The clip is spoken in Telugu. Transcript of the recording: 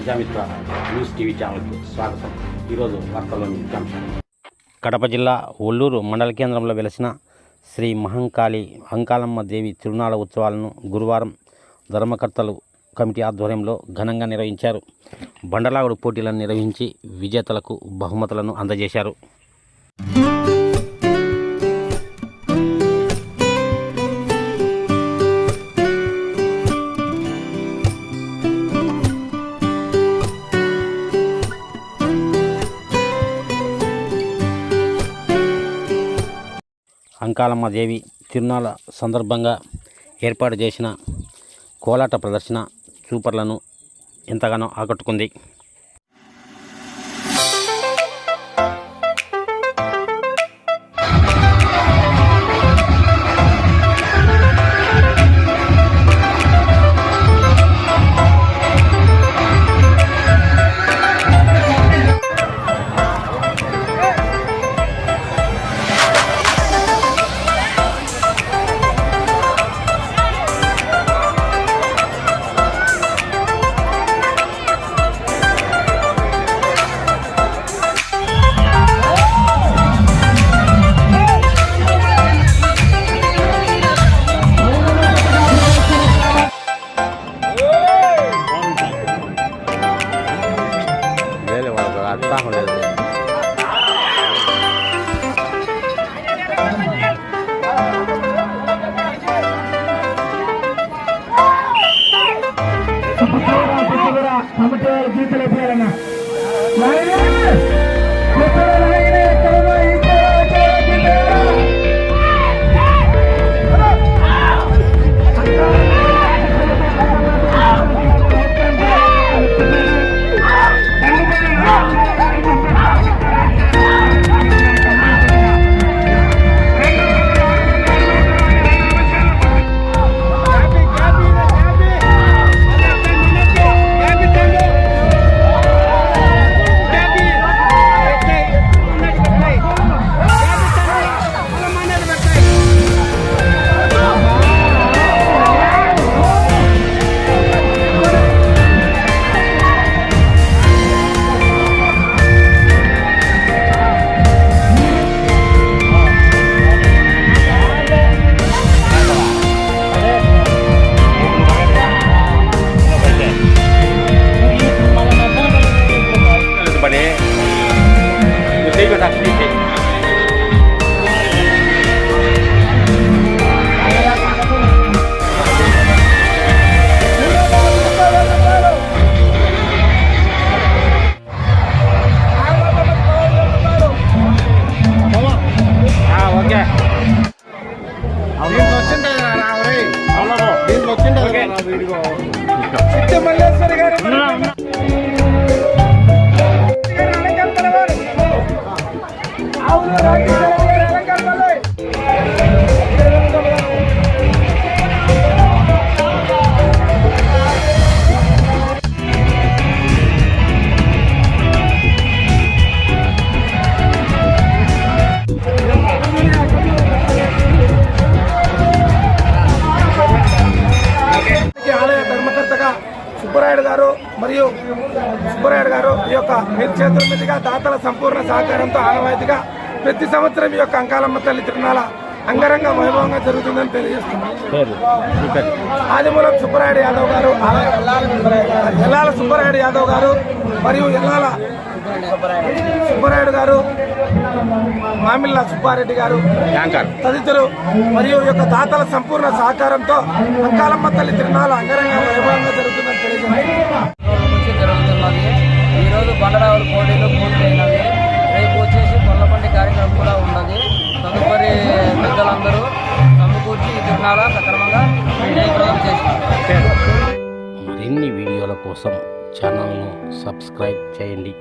ప్రజామిత్ర న్యూస్ టీవీ ఛానల్కి స్వాగతం. ఈరోజు వార్తల్లోని ముఖ్యాంశాలు. కడప జిల్లా ఒల్లూరు మండల కేంద్రంలో వెలసిన శ్రీ మహంకాళి అంకాలమ్మ దేవి తిరునాళ ఉత్సవాలను గురువారం ధర్మకర్తలు కమిటీ ఆధ్వర్యంలో ఘనంగా నిర్వహించారు. బండలాగుడు పోటీలను నిర్వహించి విజేతలకు బహుమతులను అందజేశారు. అంకాలమ్మ దేవి తిరునాళ సందర్భంగా ఏర్పాటు చేసిన కోలాట ప్రదర్శన చూపర్లను ఎంతగానో ఆకట్టుకుంది. సుబ్బరాయుడు గారు మరియు సుబ్బరాయుడు గారు ఈ యొక్క చేతుల మీదుగా దాతల సంపూర్ణ సహకారంతో ఆనవాయితీగా ప్రతి సంవత్సరం ఈ యొక్క అంకాలమ్మ తల్లి తిరునాళ అంగరంగ వైభవంగా జరుగుతుందని తెలియజేస్తున్నారు. ఆదిమూలం సుబ్బరాయుడు యాదవ్ గారు, ఎల్లాల సుబ్బరాయుడు యాదవ్ గారు మరియు ఎల్లాల సుబ్బరాయుడు గారు, మామిళ్ళ సుబ్బారెడ్డి గారు తదితరులు మరియు ఈ యొక్క దాతల సంపూర్ణ సహకారంతో అంకాలమ్మ తల్లి తిరునాళ అంగరంగ వైభవంగా జరుగుతుందని తెలియజేస్తున్నారు. ఈరోజు బండరావుల పోటీలు పూర్తయినవి. రేపు వచ్చేసి కొల్లపండి కార్యక్రమం కూడా ఉన్నది. తదుపరి పెద్దలందరూ సమకూర్చి ఈ తిరునాళ సక్రమంగా జయప్రదం చేస్తున్నారు. మరిన్ని వీడియోల కోసం ఛానల్ను సబ్స్క్రైబ్ చేయండి.